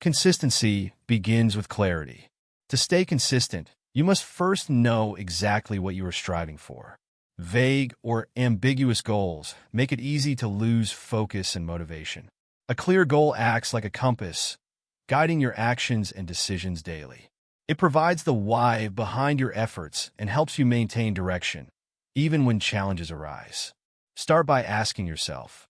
Consistency begins with clarity. To stay consistent, you must first know exactly what you are striving for. Vague or ambiguous goals make it easy to lose focus and motivation. A clear goal acts like a compass, guiding your actions and decisions daily. It provides the why behind your efforts and helps you maintain direction, even when challenges arise. Start by asking yourself,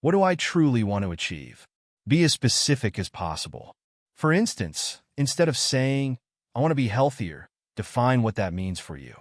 what do I truly want to achieve? Be as specific as possible. For instance, instead of saying, I want to be healthier, define what that means for you.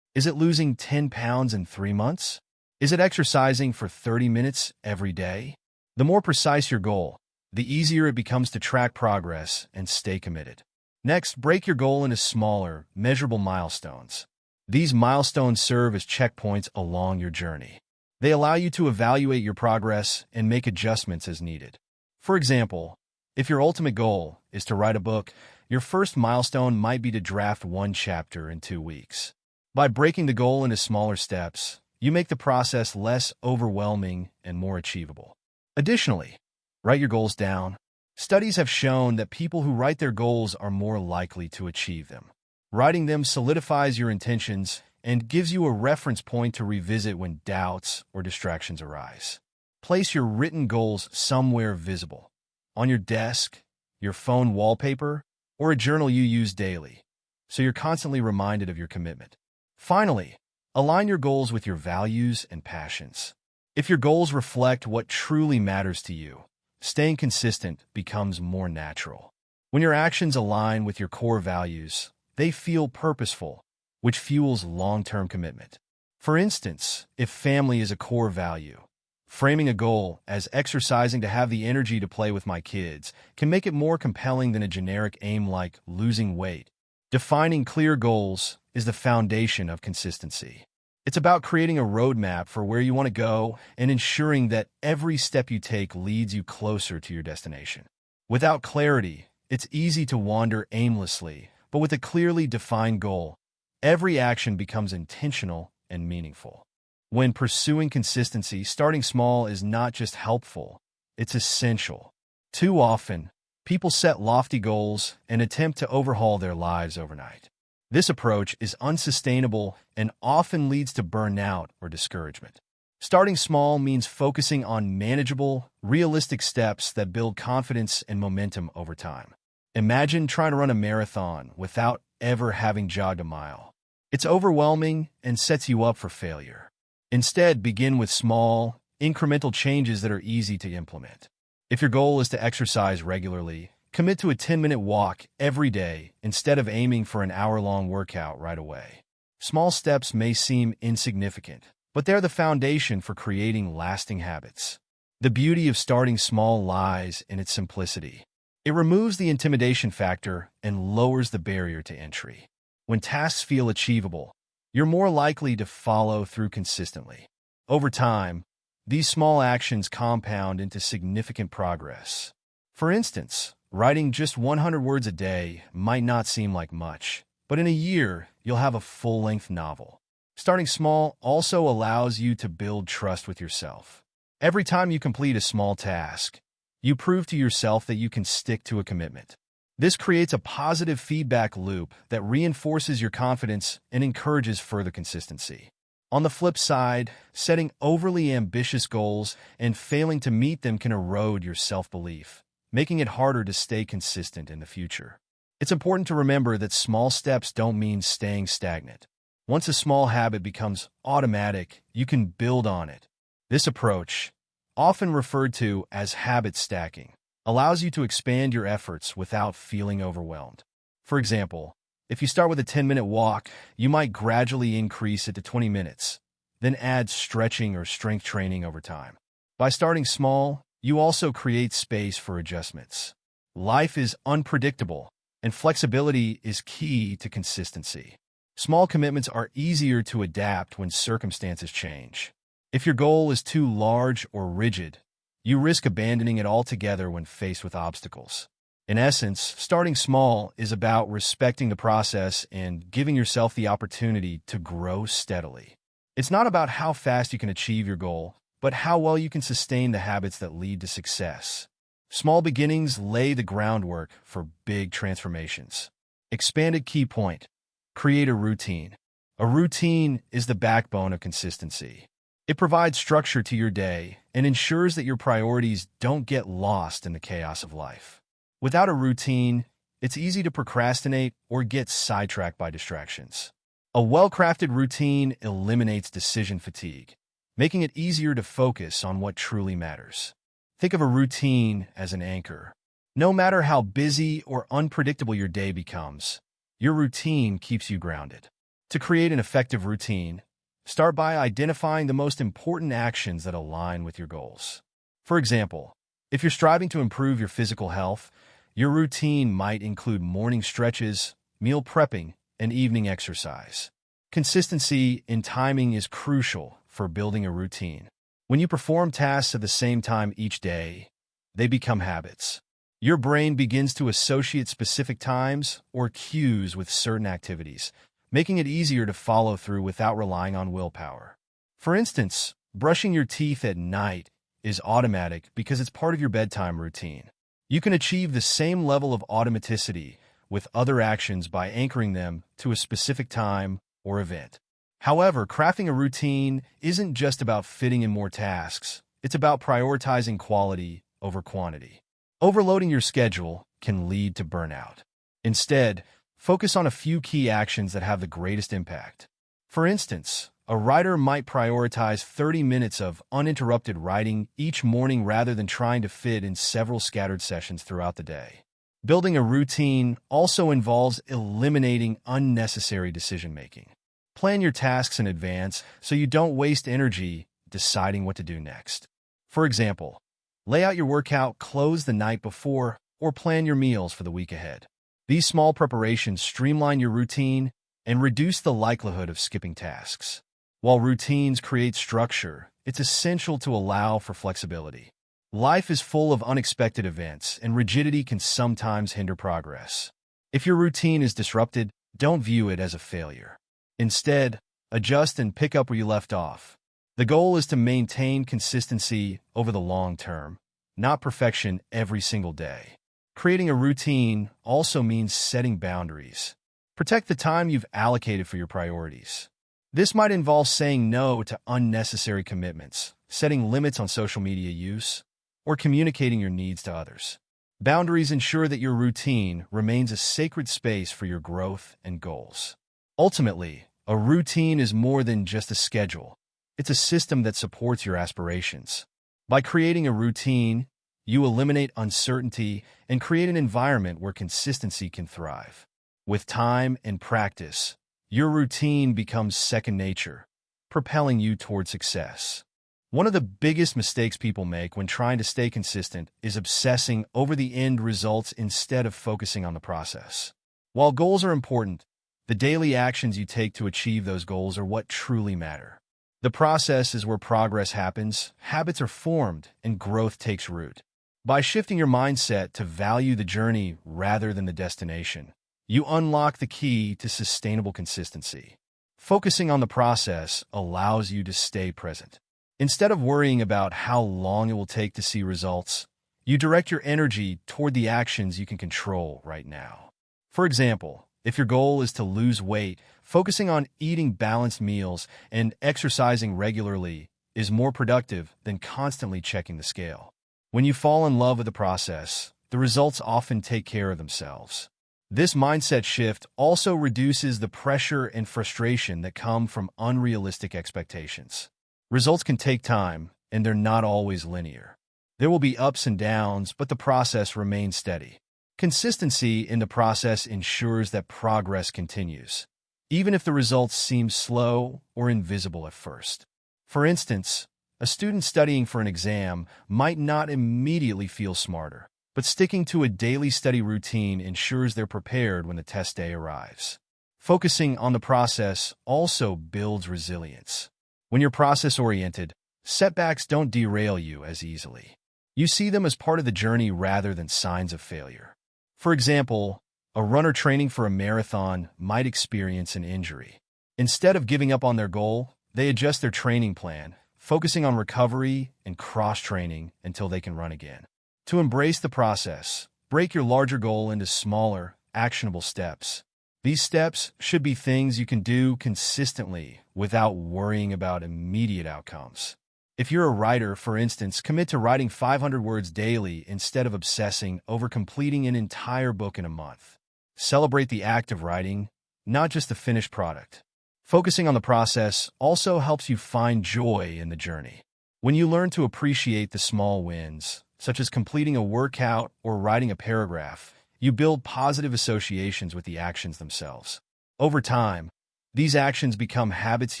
Is it losing 10 pounds in 3 months? Is it exercising for 30 minutes every day? The more precise your goal, the easier it becomes to track progress and stay committed. Next, break your goal into smaller, measurable milestones. These milestones serve as checkpoints along your journey. They allow you to evaluate your progress and make adjustments as needed. For example, if your ultimate goal is to write a book, your first milestone might be to draft 1 chapter in 2 weeks. By breaking the goal into smaller steps, you make the process less overwhelming and more achievable. Additionally, write your goals down. Studies have shown that people who write their goals are more likely to achieve them. Writing them solidifies your intentions and gives you a reference point to revisit when doubts or distractions arise. Place your written goals somewhere visible, on your desk, your phone wallpaper, or a journal you use daily, so you're constantly reminded of your commitment. Finally, align your goals with your values and passions. If your goals reflect what truly matters to you, staying consistent becomes more natural. When your actions align with your core values, they feel purposeful, which fuels long-term commitment. For instance, if family is a core value, framing a goal as exercising to have the energy to play with my kids can make it more compelling than a generic aim like losing weight. Defining clear goals is the foundation of consistency. It's about creating a roadmap for where you want to go and ensuring that every step you take leads you closer to your destination. Without clarity, it's easy to wander aimlessly, but with a clearly defined goal, every action becomes intentional and meaningful. When pursuing consistency, starting small is not just helpful, it's essential. Too often, people set lofty goals and attempt to overhaul their lives overnight. This approach is unsustainable and often leads to burnout or discouragement. Starting small means focusing on manageable, realistic steps that build confidence and momentum over time. Imagine trying to run a marathon without ever having jogged a mile. It's overwhelming and sets you up for failure. Instead, begin with small, incremental changes that are easy to implement. If your goal is to exercise regularly, commit to a 10-minute walk every day instead of aiming for an hour-long workout right away. Small steps may seem insignificant, but they're the foundation for creating lasting habits. The beauty of starting small lies in its simplicity. It removes the intimidation factor and lowers the barrier to entry. When tasks feel achievable, you're more likely to follow through consistently. Over time, these small actions compound into significant progress. For instance, writing just 100 words a day might not seem like much, but in a year, you'll have a full-length novel. Starting small also allows you to build trust with yourself. Every time you complete a small task, you prove to yourself that you can stick to a commitment. This creates a positive feedback loop that reinforces your confidence and encourages further consistency. On the flip side, setting overly ambitious goals and failing to meet them can erode your self-belief, making it harder to stay consistent in the future. It's important to remember that small steps don't mean staying stagnant. Once a small habit becomes automatic, you can build on it. This approach, often referred to as habit stacking, allows you to expand your efforts without feeling overwhelmed. For example, if you start with a 10-minute walk, you might gradually increase it to 20 minutes, then add stretching or strength training over time. By starting small, you also create space for adjustments. Life is unpredictable, and flexibility is key to consistency. Small commitments are easier to adapt when circumstances change. If your goal is too large or rigid, you risk abandoning it altogether when faced with obstacles. In essence, starting small is about respecting the process and giving yourself the opportunity to grow steadily. It's not about how fast you can achieve your goal, but how well you can sustain the habits that lead to success. Small beginnings lay the groundwork for big transformations. Expanded key point. Create a routine. A routine is the backbone of consistency. It provides structure to your day and ensures that your priorities don't get lost in the chaos of life. Without a routine, it's easy to procrastinate or get sidetracked by distractions. A well-crafted routine eliminates decision fatigue, making it easier to focus on what truly matters. Think of a routine as an anchor. No matter how busy or unpredictable your day becomes, your routine keeps you grounded. To create an effective routine, start by identifying the most important actions that align with your goals. For example, if you're striving to improve your physical health, your routine might include morning stretches, meal prepping, and evening exercise. Consistency in timing is crucial for building a routine. When you perform tasks at the same time each day, they become habits. Your brain begins to associate specific times or cues with certain activities, making it easier to follow through without relying on willpower. For instance, brushing your teeth at night is automatic because it's part of your bedtime routine. You can achieve the same level of automaticity with other actions by anchoring them to a specific time or event. However, crafting a routine isn't just about fitting in more tasks. It's about prioritizing quality over quantity. Overloading your schedule can lead to burnout. Instead, focus on a few key actions that have the greatest impact. For instance, a writer might prioritize 30 minutes of uninterrupted writing each morning rather than trying to fit in several scattered sessions throughout the day. Building a routine also involves eliminating unnecessary decision-making. Plan your tasks in advance so you don't waste energy deciding what to do next. For example, lay out your workout clothes the night before or plan your meals for the week ahead. These small preparations streamline your routine and reduce the likelihood of skipping tasks. While routines create structure, it's essential to allow for flexibility. Life is full of unexpected events, and rigidity can sometimes hinder progress. If your routine is disrupted, don't view it as a failure. Instead, adjust and pick up where you left off. The goal is to maintain consistency over the long term, not perfection every single day. Creating a routine also means setting boundaries. Protect the time you've allocated for your priorities. This might involve saying no to unnecessary commitments, setting limits on social media use, or communicating your needs to others. Boundaries ensure that your routine remains a sacred space for your growth and goals. Ultimately, a routine is more than just a schedule. It's a system that supports your aspirations. By creating a routine, you eliminate uncertainty and create an environment where consistency can thrive. With time and practice, your routine becomes second nature, propelling you toward success. One of the biggest mistakes people make when trying to stay consistent is obsessing over the end results instead of focusing on the process. While goals are important, the daily actions you take to achieve those goals are what truly matter. The process is where progress happens, habits are formed, and growth takes root. By shifting your mindset to value the journey rather than the destination, you unlock the key to sustainable consistency. Focusing on the process allows you to stay present. Instead of worrying about how long it will take to see results, you direct your energy toward the actions you can control right now. For example, if your goal is to lose weight, focusing on eating balanced meals and exercising regularly is more productive than constantly checking the scale. When you fall in love with the process, the results often take care of themselves. This mindset shift also reduces the pressure and frustration that come from unrealistic expectations. Results can take time, and they're not always linear. There will be ups and downs, but the process remains steady. Consistency in the process ensures that progress continues, even if the results seem slow or invisible at first. For instance, a student studying for an exam might not immediately feel smarter, but sticking to a daily study routine ensures they're prepared when the test day arrives. Focusing on the process also builds resilience. When you're process-oriented, setbacks don't derail you as easily. You see them as part of the journey rather than signs of failure. For example, a runner training for a marathon might experience an injury. Instead of giving up on their goal, they adjust their training plan, focusing on recovery and cross-training until they can run again. To embrace the process, break your larger goal into smaller, actionable steps. These steps should be things you can do consistently without worrying about immediate outcomes. If you're a writer, for instance, commit to writing 500 words daily instead of obsessing over completing an entire book in a month. Celebrate the act of writing, not just the finished product. Focusing on the process also helps you find joy in the journey. When you learn to appreciate the small wins, such as completing a workout or writing a paragraph, you build positive associations with the actions themselves. Over time, these actions become habits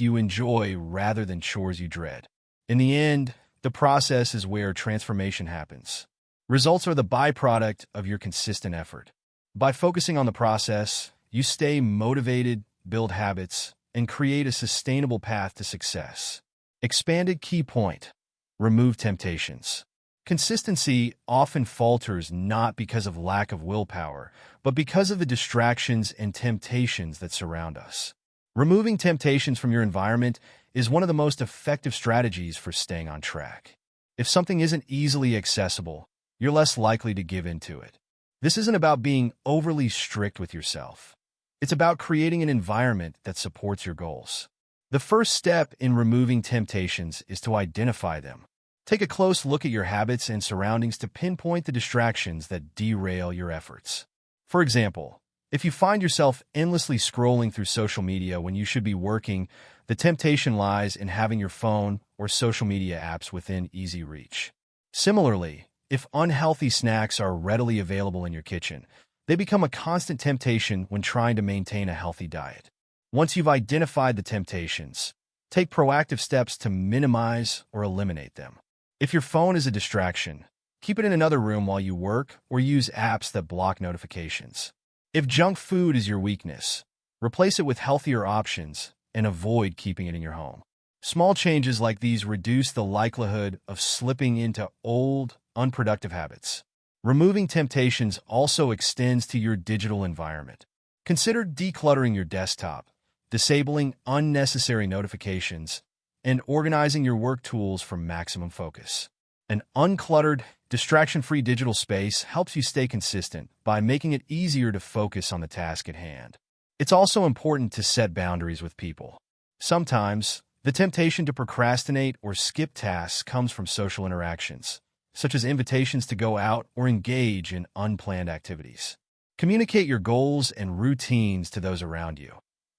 you enjoy rather than chores you dread. In the end, the process is where transformation happens. Results are the byproduct of your consistent effort. By focusing on the process, you stay motivated, build habits, and create a sustainable path to success. Expanded key point: remove temptations. Consistency often falters not because of lack of willpower, but because of the distractions and temptations that surround us. Removing temptations from your environment is one of the most effective strategies for staying on track. If something isn't easily accessible, you're less likely to give in to it. This isn't about being overly strict with yourself. It's about creating an environment that supports your goals. The first step in removing temptations is to identify them. Take a close look at your habits and surroundings to pinpoint the distractions that derail your efforts. For example, if you find yourself endlessly scrolling through social media when you should be working, the temptation lies in having your phone or social media apps within easy reach. Similarly, if unhealthy snacks are readily available in your kitchen, they become a constant temptation when trying to maintain a healthy diet. Once you've identified the temptations, take proactive steps to minimize or eliminate them. If your phone is a distraction, keep it in another room while you work or use apps that block notifications. If junk food is your weakness, replace it with healthier options and avoid keeping it in your home. Small changes like these reduce the likelihood of slipping into old, unproductive habits. Removing temptations also extends to your digital environment. Consider decluttering your desktop, disabling unnecessary notifications, and organizing your work tools for maximum focus. An uncluttered, distraction-free digital space helps you stay consistent by making it easier to focus on the task at hand. It's also important to set boundaries with people. Sometimes, the temptation to procrastinate or skip tasks comes from social interactions, such as invitations to go out or engage in unplanned activities. Communicate your goals and routines to those around you,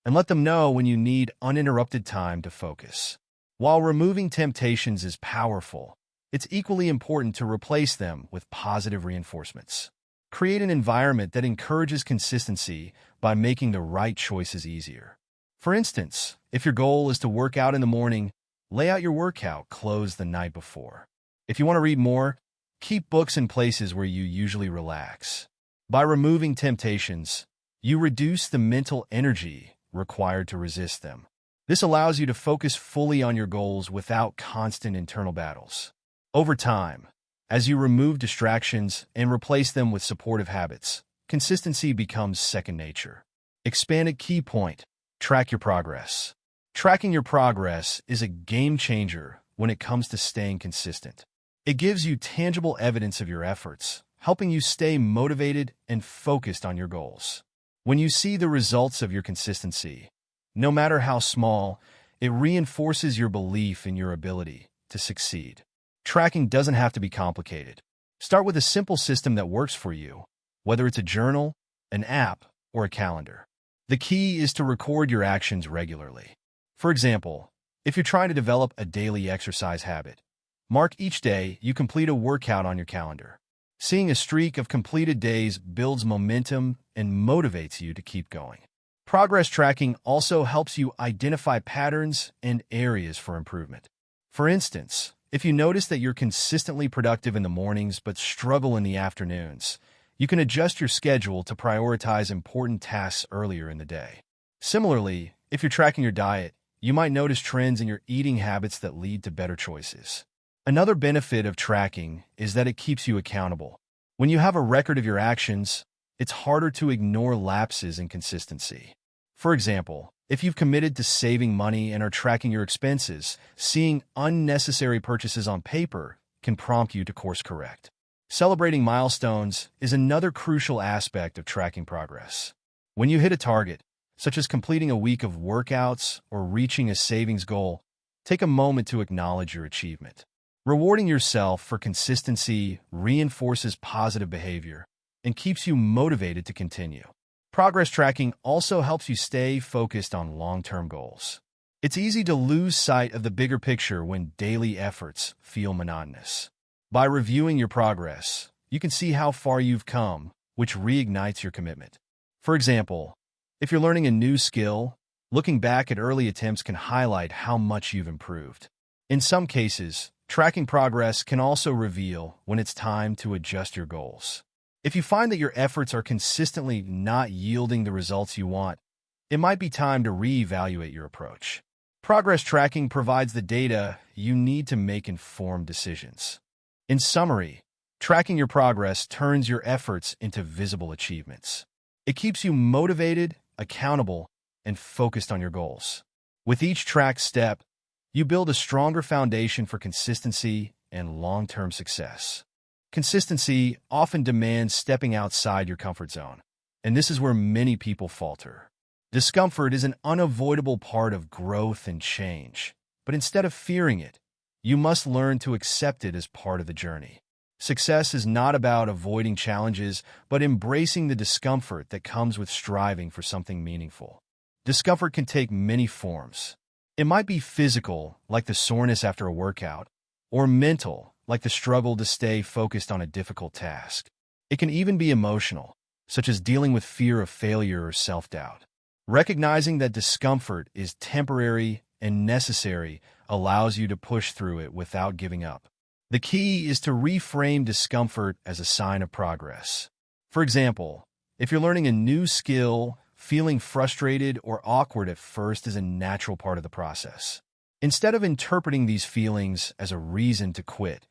and let them know when you need uninterrupted time to focus. While removing temptations is powerful, it's equally important to replace them with positive reinforcements. Create an environment that encourages consistency by making the right choices easier. For instance, if your goal is to work out in the morning, lay out your workout clothes the night before. If you want to read more, keep books in places where you usually relax. By removing temptations, you reduce the mental energy required to resist them. This allows you to focus fully on your goals without constant internal battles. Over time, as you remove distractions and replace them with supportive habits, consistency becomes second nature. Expanded key point: track your progress. Tracking your progress is a game changer when it comes to staying consistent. It gives you tangible evidence of your efforts, helping you stay motivated and focused on your goals. When you see the results of your consistency, no matter how small, it reinforces your belief in your ability to succeed. Tracking doesn't have to be complicated. Start with a simple system that works for you, whether it's a journal, an app, or a calendar. The key is to record your actions regularly. For example, if you're trying to develop a daily exercise habit, mark each day you complete a workout on your calendar. Seeing a streak of completed days builds momentum and motivates you to keep going. Progress tracking also helps you identify patterns and areas for improvement. For instance, if you notice that you're consistently productive in the mornings but struggle in the afternoons, you can adjust your schedule to prioritize important tasks earlier in the day. Similarly, if you're tracking your diet, you might notice trends in your eating habits that lead to better choices. Another benefit of tracking is that it keeps you accountable. When you have a record of your actions, it's harder to ignore lapses in consistency. For example, if you've committed to saving money and are tracking your expenses, seeing unnecessary purchases on paper can prompt you to course correct. Celebrating milestones is another crucial aspect of tracking progress. When you hit a target, such as completing a week of workouts or reaching a savings goal, take a moment to acknowledge your achievement. Rewarding yourself for consistency reinforces positive behavior and keeps you motivated to continue. Progress tracking also helps you stay focused on long-term goals. It's easy to lose sight of the bigger picture when daily efforts feel monotonous. By reviewing your progress, you can see how far you've come, which reignites your commitment. For example, if you're learning a new skill, looking back at early attempts can highlight how much you've improved. In some cases, tracking progress can also reveal when it's time to adjust your goals. If you find that your efforts are consistently not yielding the results you want, it might be time to reevaluate your approach. Progress tracking provides the data you need to make informed decisions. In summary, tracking your progress turns your efforts into visible achievements. It keeps you motivated, accountable, and focused on your goals. With each tracked step, you build a stronger foundation for consistency and long-term success. Consistency often demands stepping outside your comfort zone, and this is where many people falter. Discomfort is an unavoidable part of growth and change, but instead of fearing it, you must learn to accept it as part of the journey. Success is not about avoiding challenges, but embracing the discomfort that comes with striving for something meaningful. Discomfort can take many forms. It might be physical, like the soreness after a workout, or mental, like the struggle to stay focused on a difficult task. It can even be emotional, such as dealing with fear of failure or self-doubt. Recognizing that discomfort is temporary and necessary allows you to push through it without giving up. The key is to reframe discomfort as a sign of progress. For example, if you're learning a new skill, feeling frustrated or awkward at first is a natural part of the process. Instead of interpreting these feelings as a reason to quit,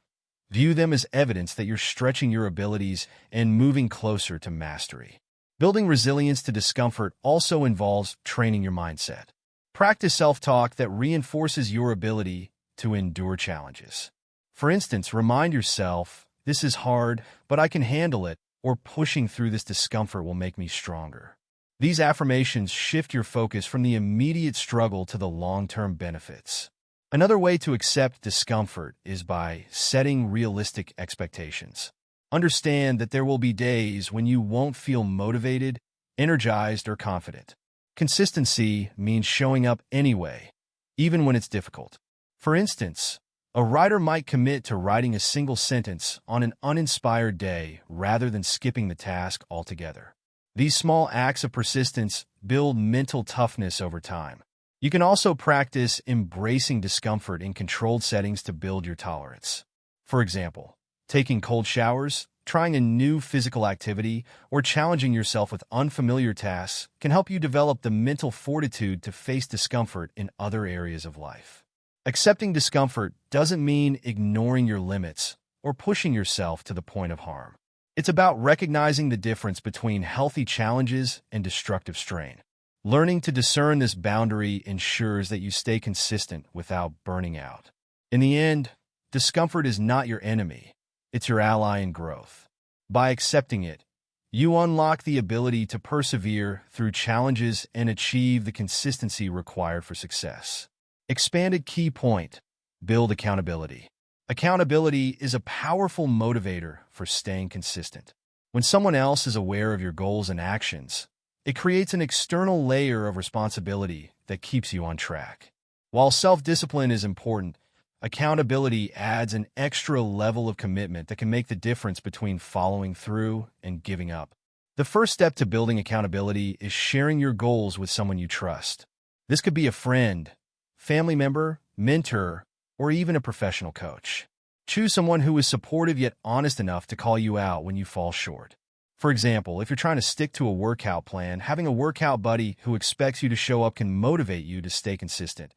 view them as evidence that you're stretching your abilities and moving closer to mastery. Building resilience to discomfort also involves training your mindset. Practice self-talk that reinforces your ability to endure challenges. For instance, remind yourself, "This is hard, but I can handle it," or "Pushing through this discomfort will make me stronger." These affirmations shift your focus from the immediate struggle to the long-term benefits. Another way to accept discomfort is by setting realistic expectations. Understand that there will be days when you won't feel motivated, energized, or confident. Consistency means showing up anyway, even when it's difficult. For instance, a writer might commit to writing a single sentence on an uninspired day rather than skipping the task altogether. These small acts of persistence build mental toughness over time. You can also practice embracing discomfort in controlled settings to build your tolerance. For example, taking cold showers, trying a new physical activity, or challenging yourself with unfamiliar tasks can help you develop the mental fortitude to face discomfort in other areas of life. Accepting discomfort doesn't mean ignoring your limits or pushing yourself to the point of harm. It's about recognizing the difference between healthy challenges and destructive strain. Learning to discern this boundary ensures that you stay consistent without burning out. In the end, discomfort is not your enemy. It's your ally in growth. By accepting it, you unlock the ability to persevere through challenges and achieve the consistency required for success. Expanded key point: build accountability. Accountability is a powerful motivator for staying consistent. When someone else is aware of your goals and actions, it creates an external layer of responsibility that keeps you on track. While self-discipline is important, accountability adds an extra level of commitment that can make the difference between following through and giving up. The first step to building accountability is sharing your goals with someone you trust. This could be a friend, family member, mentor, or even a professional coach. Choose someone who is supportive yet honest enough to call you out when you fall short. For example, if you're trying to stick to a workout plan, having a workout buddy who expects you to show up can motivate you to stay consistent,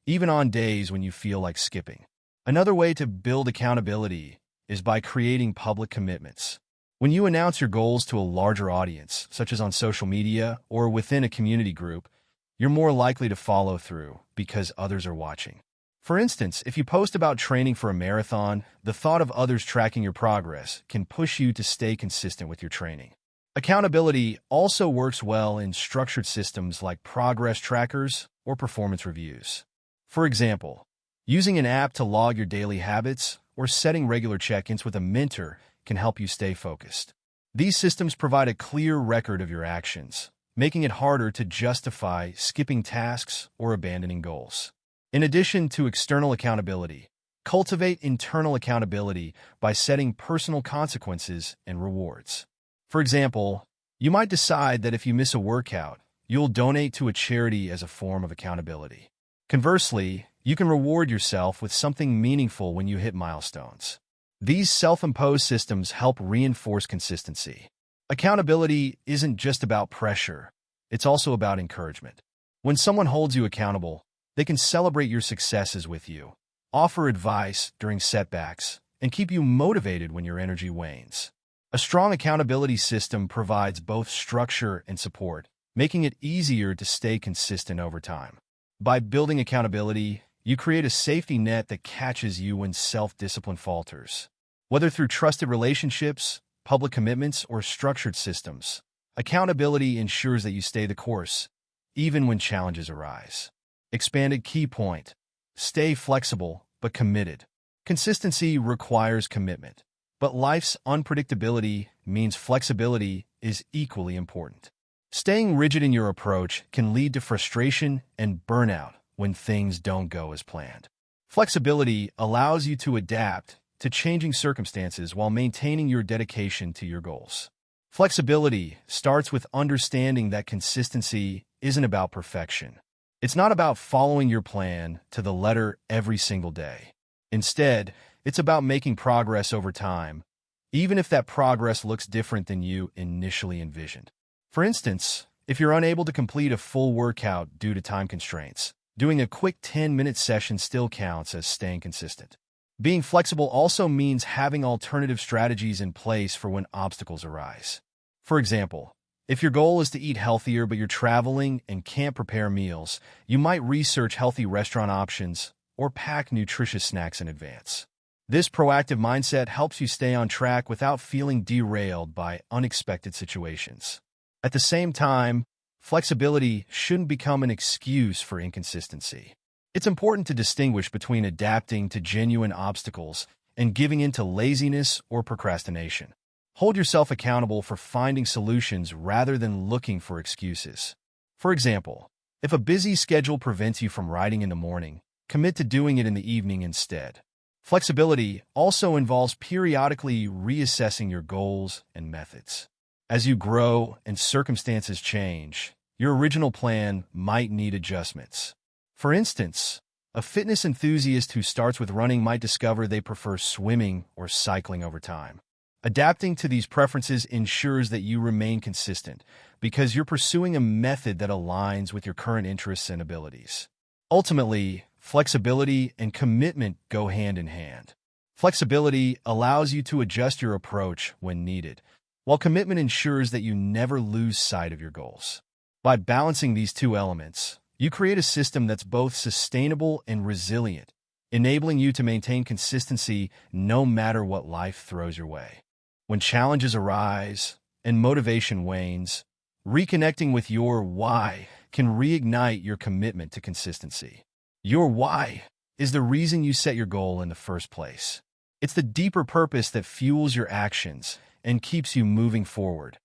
even on days when you feel like skipping. Another way to build accountability is by creating public commitments. When you announce your goals to a larger audience, such as on social media or within a community group, you're more likely to follow through because others are watching. For instance, if you post about training for a marathon, the thought of others tracking your progress can push you to stay consistent with your training. Accountability also works well in structured systems like progress trackers or performance reviews. For example, using an app to log your daily habits or setting regular check-ins with a mentor can help you stay focused. These systems provide a clear record of your actions, making it harder to justify skipping tasks or abandoning goals. In addition to external accountability, cultivate internal accountability by setting personal consequences and rewards. For example, you might decide that if you miss a workout, you'll donate to a charity as a form of accountability. Conversely, you can reward yourself with something meaningful when you hit milestones. These self-imposed systems help reinforce consistency. Accountability isn't just about pressure, it's also about encouragement. When someone holds you accountable, they can celebrate your successes with you, offer advice during setbacks, and keep you motivated when your energy wanes. A strong accountability system provides both structure and support, making it easier to stay consistent over time. By building accountability, you create a safety net that catches you when self-discipline falters. Whether through trusted relationships, public commitments, or structured systems, accountability ensures that you stay the course, even when challenges arise. Expanded key point: stay flexible but committed. Consistency requires commitment, but life's unpredictability means flexibility is equally important. Staying rigid in your approach can lead to frustration and burnout when things don't go as planned. Flexibility allows you to adapt to changing circumstances while maintaining your dedication to your goals. Flexibility starts with understanding that consistency isn't about perfection. It's not about following your plan to the letter every single day. Instead, it's about making progress over time, even if that progress looks different than you initially envisioned. For instance, if you're unable to complete a full workout due to time constraints, doing a quick 10-minute session still counts as staying consistent. Being flexible also means having alternative strategies in place for when obstacles arise. For example, if your goal is to eat healthier but you're traveling and can't prepare meals, you might research healthy restaurant options or pack nutritious snacks in advance. This proactive mindset helps you stay on track without feeling derailed by unexpected situations. At the same time, flexibility shouldn't become an excuse for inconsistency. It's important to distinguish between adapting to genuine obstacles and giving in to laziness or procrastination. Hold yourself accountable for finding solutions rather than looking for excuses. For example, if a busy schedule prevents you from writing in the morning, commit to doing it in the evening instead. Flexibility also involves periodically reassessing your goals and methods. As you grow and circumstances change, your original plan might need adjustments. For instance, a fitness enthusiast who starts with running might discover they prefer swimming or cycling over time. Adapting to these preferences ensures that you remain consistent because you're pursuing a method that aligns with your current interests and abilities. Ultimately, flexibility and commitment go hand in hand. Flexibility allows you to adjust your approach when needed, while commitment ensures that you never lose sight of your goals. By balancing these two elements, you create a system that's both sustainable and resilient, enabling you to maintain consistency no matter what life throws your way. When challenges arise and motivation wanes, reconnecting with your why can reignite your commitment to consistency. Your why is the reason you set your goal in the first place. It's the deeper purpose that fuels your actions and keeps you moving forward,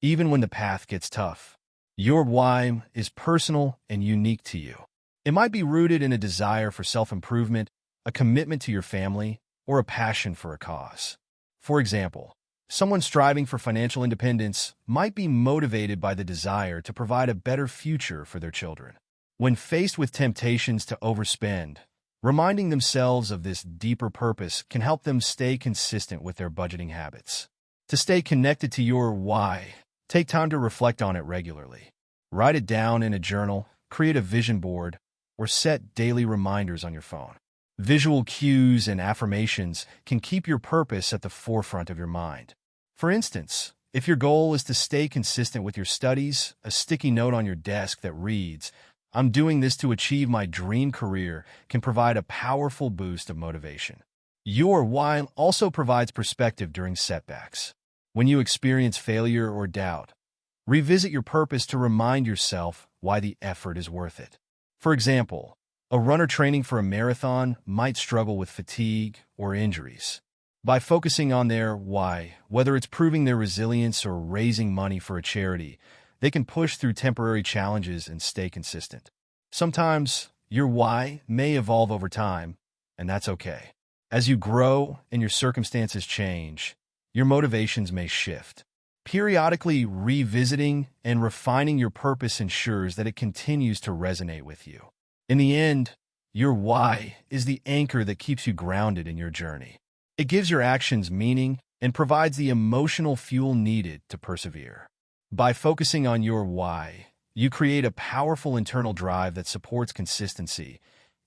even when the path gets tough. Your why is personal and unique to you. It might be rooted in a desire for self-improvement, a commitment to your family, or a passion for a cause. For example, someone striving for financial independence might be motivated by the desire to provide a better future for their children. When faced with temptations to overspend, reminding themselves of this deeper purpose can help them stay consistent with their budgeting habits. To stay connected to your why, take time to reflect on it regularly. Write it down in a journal, create a vision board, or set daily reminders on your phone. Visual cues and affirmations can keep your purpose at the forefront of your mind. For instance, if your goal is to stay consistent with your studies, a sticky note on your desk that reads, "I'm doing this to achieve my dream career," can provide a powerful boost of motivation. Your why also provides perspective during setbacks. When you experience failure or doubt, revisit your purpose to remind yourself why the effort is worth it. For example, a runner training for a marathon might struggle with fatigue or injuries. By focusing on their why, whether it's proving their resilience or raising money for a charity, they can push through temporary challenges and stay consistent. Sometimes, your why may evolve over time, and that's okay. As you grow and your circumstances change, your motivations may shift. Periodically revisiting and refining your purpose ensures that it continues to resonate with you. In the end, your why is the anchor that keeps you grounded in your journey. It gives your actions meaning and provides the emotional fuel needed to persevere. By focusing on your why, you create a powerful internal drive that supports consistency,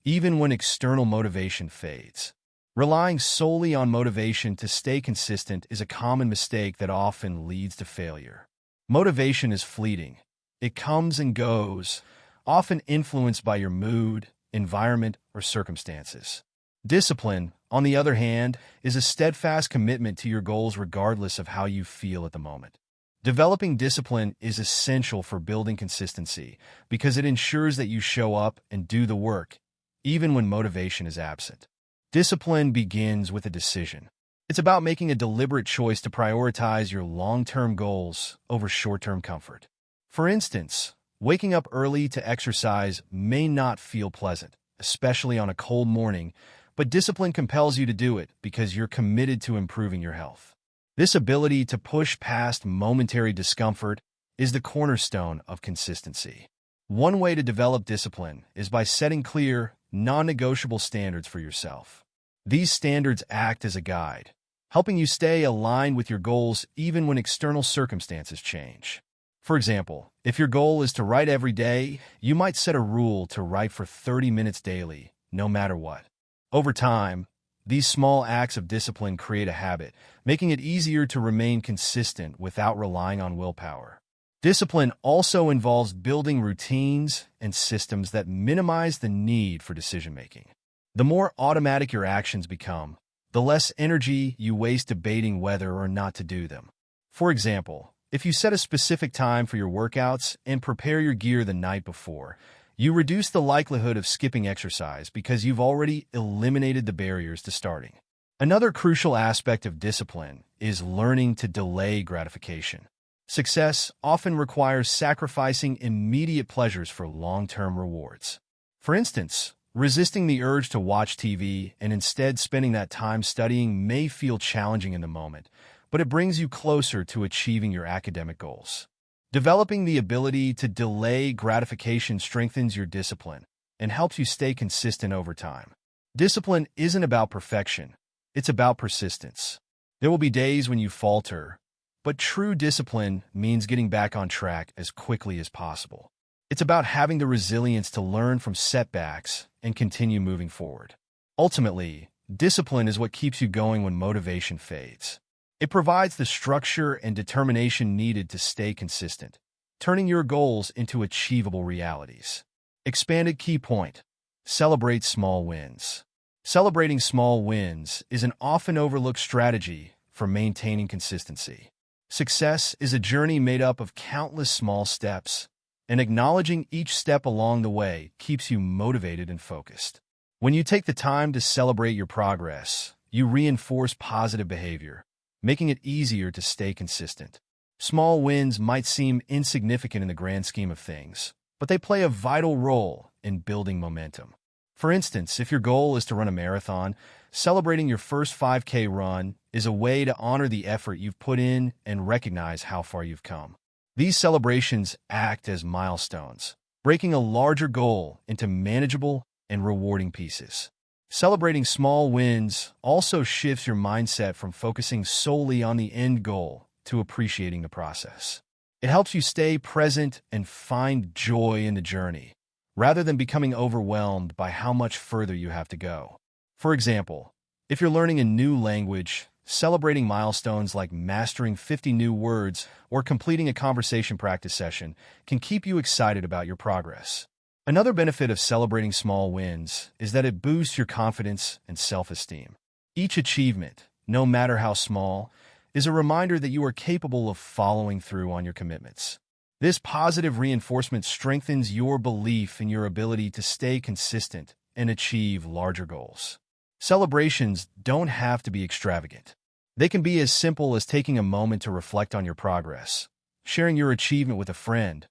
even when external motivation fades. Relying solely on motivation to stay consistent is a common mistake that often leads to failure. Motivation is fleeting. It comes and goes, often influenced by your mood, environment, or circumstances. Discipline, on the other hand, is a steadfast commitment to your goals regardless of how you feel at the moment. Developing discipline is essential for building consistency because it ensures that you show up and do the work, even when motivation is absent. Discipline begins with a decision. It's about making a deliberate choice to prioritize your long-term goals over short-term comfort. For instance, waking up early to exercise may not feel pleasant, especially on a cold morning, but discipline compels you to do it because you're committed to improving your health. This ability to push past momentary discomfort is the cornerstone of consistency. One way to develop discipline is by setting clear, non-negotiable standards for yourself. These standards act as a guide, helping you stay aligned with your goals even when external circumstances change. For example, if your goal is to write every day, you might set a rule to write for 30 minutes daily, no matter what. Over time, these small acts of discipline create a habit, making it easier to remain consistent without relying on willpower. Discipline also involves building routines and systems that minimize the need for decision-making. The more automatic your actions become, the less energy you waste debating whether or not to do them. For example, if you set a specific time for your workouts and prepare your gear the night before, you reduce the likelihood of skipping exercise because you've already eliminated the barriers to starting. Another crucial aspect of discipline is learning to delay gratification. Success often requires sacrificing immediate pleasures for long-term rewards. For instance, resisting the urge to watch TV and instead spending that time studying may feel challenging in the moment, but it brings you closer to achieving your academic goals. Developing the ability to delay gratification strengthens your discipline and helps you stay consistent over time. Discipline isn't about perfection, it's about persistence. There will be days when you falter, but true discipline means getting back on track as quickly as possible. It's about having the resilience to learn from setbacks and continue moving forward. Ultimately, discipline is what keeps you going when motivation fades. It provides the structure and determination needed to stay consistent, turning your goals into achievable realities. Expanded key point: celebrate small wins. Celebrating small wins is an often overlooked strategy for maintaining consistency. Success is a journey made up of countless small steps, and acknowledging each step along the way keeps you motivated and focused. When you take the time to celebrate your progress, you reinforce positive behavior, making it easier to stay consistent. Small wins might seem insignificant in the grand scheme of things, but they play a vital role in building momentum. For instance, if your goal is to run a marathon, celebrating your first 5K run is a way to honor the effort you've put in and recognize how far you've come. These celebrations act as milestones, breaking a larger goal into manageable and rewarding pieces. Celebrating small wins also shifts your mindset from focusing solely on the end goal to appreciating the process. It helps you stay present and find joy in the journey, rather than becoming overwhelmed by how much further you have to go. For example, if you're learning a new language, celebrating milestones like mastering 50 new words or completing a conversation practice session can keep you excited about your progress. Another benefit of celebrating small wins is that it boosts your confidence and self-esteem. Each achievement, no matter how small, is a reminder that you are capable of following through on your commitments. This positive reinforcement strengthens your belief in your ability to stay consistent and achieve larger goals. Celebrations don't have to be extravagant. They can be as simple as taking a moment to reflect on your progress, sharing your achievement with a friend,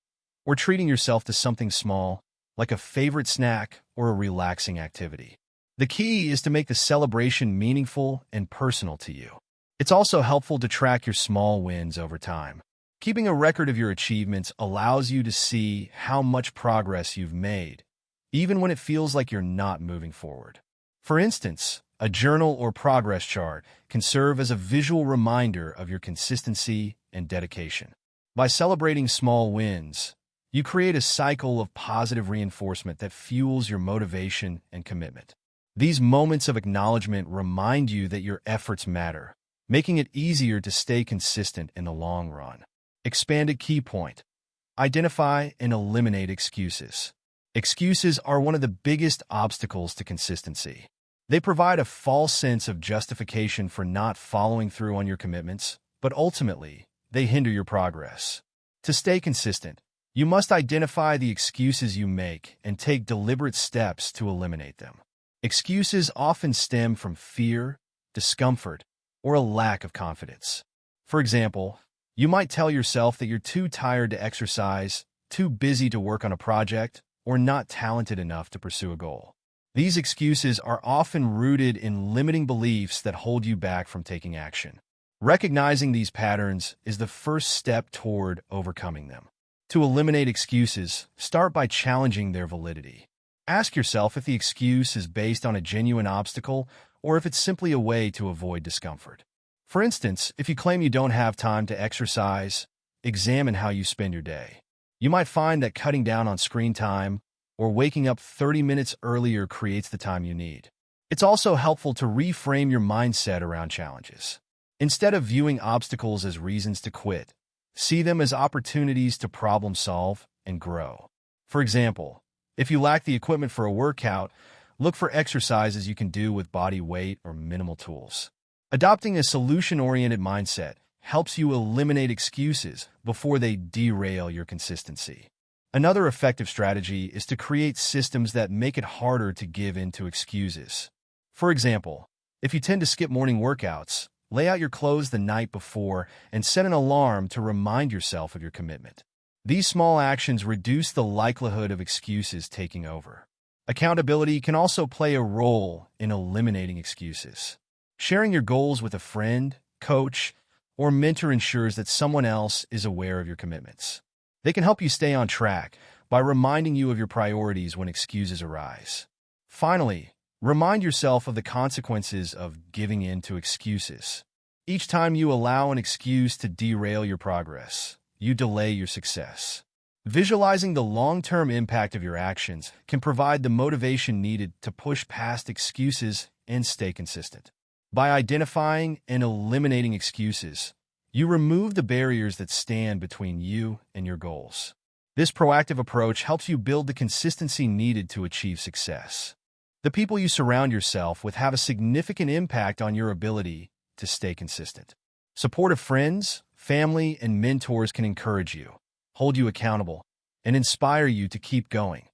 or treating yourself to something small, like a favorite snack or a relaxing activity. The key is to make the celebration meaningful and personal to you. It's also helpful to track your small wins over time. Keeping a record of your achievements allows you to see how much progress you've made, even when it feels like you're not moving forward. For instance, a journal or progress chart can serve as a visual reminder of your consistency and dedication. By celebrating small wins, you create a cycle of positive reinforcement that fuels your motivation and commitment. These moments of acknowledgement remind you that your efforts matter, making it easier to stay consistent in the long run. Expanded key point: identify and eliminate excuses. Excuses are one of the biggest obstacles to consistency. They provide a false sense of justification for not following through on your commitments, but ultimately, they hinder your progress. To stay consistent, you must identify the excuses you make and take deliberate steps to eliminate them. Excuses often stem from fear, discomfort, or a lack of confidence. For example, you might tell yourself that you're too tired to exercise, too busy to work on a project, or not talented enough to pursue a goal. These excuses are often rooted in limiting beliefs that hold you back from taking action. Recognizing these patterns is the first step toward overcoming them. To eliminate excuses, start by challenging their validity. Ask yourself if the excuse is based on a genuine obstacle or if it's simply a way to avoid discomfort. For instance, if you claim you don't have time to exercise, examine how you spend your day. You might find that cutting down on screen time or waking up 30 minutes earlier creates the time you need. It's also helpful to reframe your mindset around challenges. Instead of viewing obstacles as reasons to quit, see them as opportunities to problem solve and grow. For example, if you lack the equipment for a workout, look for exercises you can do with body weight or minimal tools. Adopting a solution-oriented mindset helps you eliminate excuses before they derail your consistency. Another effective strategy is to create systems that make it harder to give in to excuses. For example, if you tend to skip morning workouts, lay out your clothes the night before and set an alarm to remind yourself of your commitment. These small actions reduce the likelihood of excuses taking over. Accountability can also play a role in eliminating excuses. Sharing your goals with a friend, coach, or mentor ensures that someone else is aware of your commitments. They can help you stay on track by reminding you of your priorities when excuses arise. Finally, remind yourself of the consequences of giving in to excuses. Each time you allow an excuse to derail your progress, you delay your success. Visualizing the long-term impact of your actions can provide the motivation needed to push past excuses and stay consistent. By identifying and eliminating excuses, you remove the barriers that stand between you and your goals. This proactive approach helps you build the consistency needed to achieve success. The people you surround yourself with have a significant impact on your ability to stay consistent. Supportive friends, family, and mentors can encourage you, hold you accountable, and inspire you to keep going,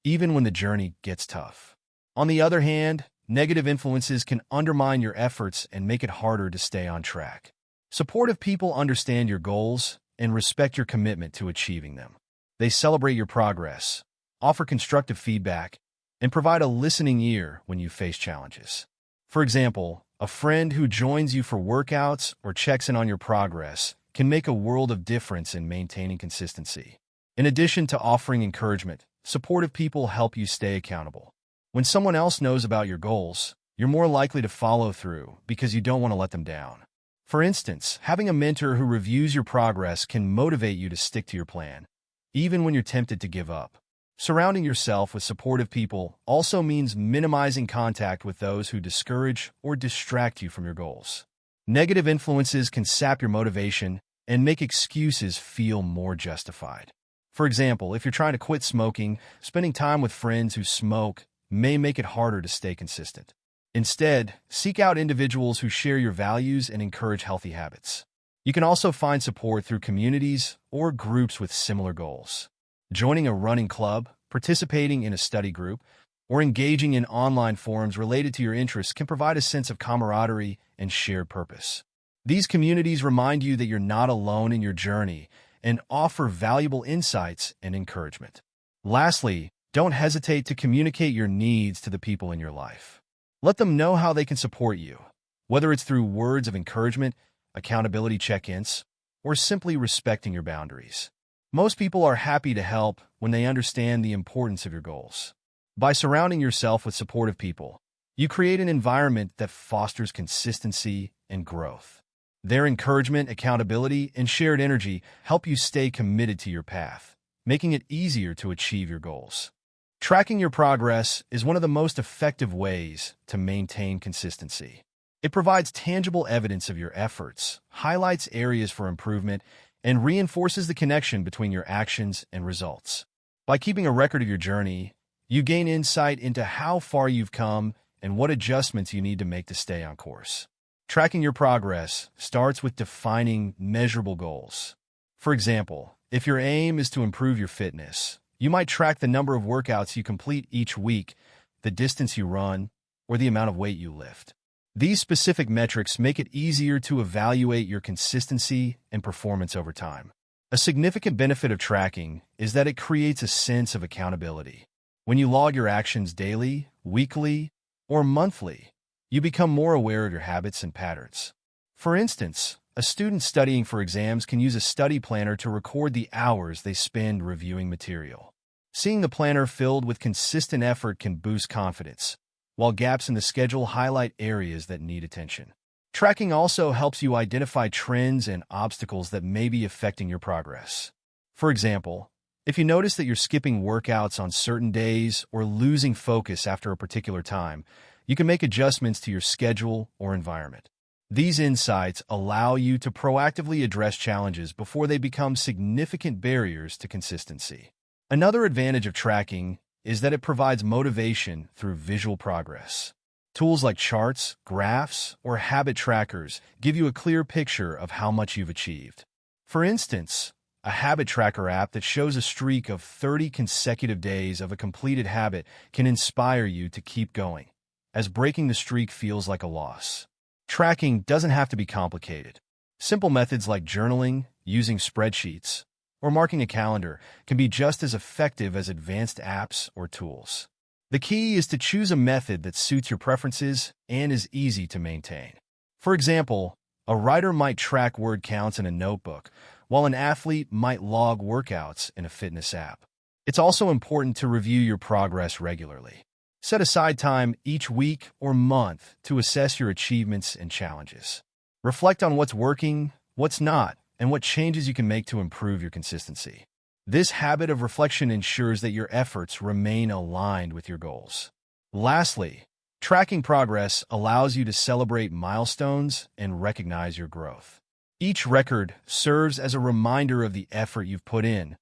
even when the journey gets tough. On the other hand, negative influences can undermine your efforts and make it harder to stay on track. Supportive people understand your goals and respect your commitment to achieving them. They celebrate your progress, offer constructive feedback, and provide a listening ear when you face challenges. For example, a friend who joins you for workouts or checks in on your progress can make a world of difference in maintaining consistency. In addition to offering encouragement, supportive people help you stay accountable. When someone else knows about your goals, you're more likely to follow through because you don't want to let them down. For instance, having a mentor who reviews your progress can motivate you to stick to your plan, even when you're tempted to give up. Surrounding yourself with supportive people also means minimizing contact with those who discourage or distract you from your goals. Negative influences can sap your motivation and make excuses feel more justified. For example, if you're trying to quit smoking, spending time with friends who smoke may make it harder to stay consistent. Instead, seek out individuals who share your values and encourage healthy habits. You can also find support through communities or groups with similar goals. Joining a running club, participating in a study group, or engaging in online forums related to your interests can provide a sense of camaraderie and shared purpose. These communities remind you that you're not alone in your journey and offer valuable insights and encouragement. Lastly, don't hesitate to communicate your needs to the people in your life. Let them know how they can support you, whether it's through words of encouragement, accountability check-ins, or simply respecting your boundaries. Most people are happy to help when they understand the importance of your goals. By surrounding yourself with supportive people, you create an environment that fosters consistency and growth. Their encouragement, accountability, and shared energy help you stay committed to your path, making it easier to achieve your goals. Tracking your progress is one of the most effective ways to maintain consistency. It provides tangible evidence of your efforts, highlights areas for improvement, and reinforces the connection between your actions and results. By keeping a record of your journey, you gain insight into how far you've come and what adjustments you need to make to stay on course. Tracking your progress starts with defining measurable goals. For example, if your aim is to improve your fitness, you might track the number of workouts you complete each week, the distance you run, or the amount of weight you lift. These specific metrics make it easier to evaluate your consistency and performance over time. A significant benefit of tracking is that it creates a sense of accountability. When you log your actions daily, weekly, or monthly, you become more aware of your habits and patterns. For instance, a student studying for exams can use a study planner to record the hours they spend reviewing material. Seeing the planner filled with consistent effort can boost confidence, while gaps in the schedule highlight areas that need attention. Tracking also helps you identify trends and obstacles that may be affecting your progress. For example, if you notice that you're skipping workouts on certain days or losing focus after a particular time, you can make adjustments to your schedule or environment. These insights allow you to proactively address challenges before they become significant barriers to consistency. Another advantage of tracking is that it provides motivation through visual progress. Tools like charts, graphs, or habit trackers give you a clear picture of how much you've achieved. For instance, a habit tracker app that shows a streak of 30 consecutive days of a completed habit can inspire you to keep going, as breaking the streak feels like a loss. Tracking doesn't have to be complicated. Simple methods like journaling, using spreadsheets, or marking a calendar can be just as effective as advanced apps or tools. The key is to choose a method that suits your preferences and is easy to maintain. For example, a writer might track word counts in a notebook, while an athlete might log workouts in a fitness app. It's also important to review your progress regularly. Set aside time each week or month to assess your achievements and challenges. Reflect on what's working, what's not, and what changes you can make to improve your consistency. This habit of reflection ensures that your efforts remain aligned with your goals. Lastly, tracking progress allows you to celebrate milestones and recognize your growth. Each record serves as a reminder of the effort you've put in,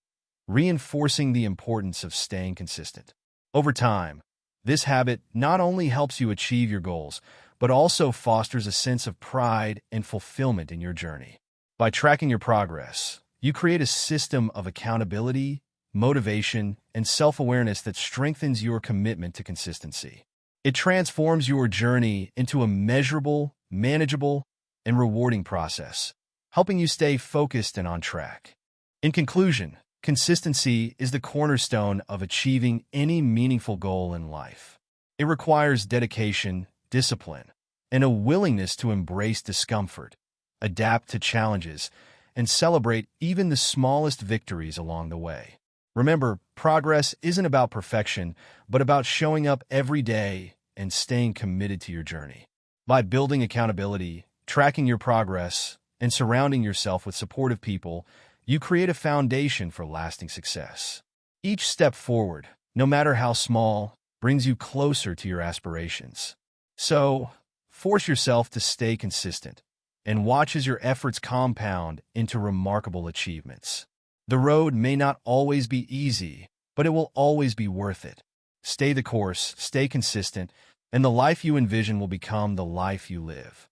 reinforcing the importance of staying consistent. Over time, this habit not only helps you achieve your goals, but also fosters a sense of pride and fulfillment in your journey. By tracking your progress, you create a system of accountability, motivation, and self-awareness that strengthens your commitment to consistency. It transforms your journey into a measurable, manageable, and rewarding process, helping you stay focused and on track. In conclusion, consistency is the cornerstone of achieving any meaningful goal in life. It requires dedication, discipline, and a willingness to embrace discomfort, adapt to challenges, and celebrate even the smallest victories along the way. Remember, progress isn't about perfection, but about showing up every day and staying committed to your journey. By building accountability, tracking your progress, and surrounding yourself with supportive people, you create a foundation for lasting success. Each step forward, no matter how small, brings you closer to your aspirations. So, force yourself to stay consistent and watch as your efforts compound into remarkable achievements. The road may not always be easy, but it will always be worth it. Stay the course, stay consistent, and the life you envision will become the life you live.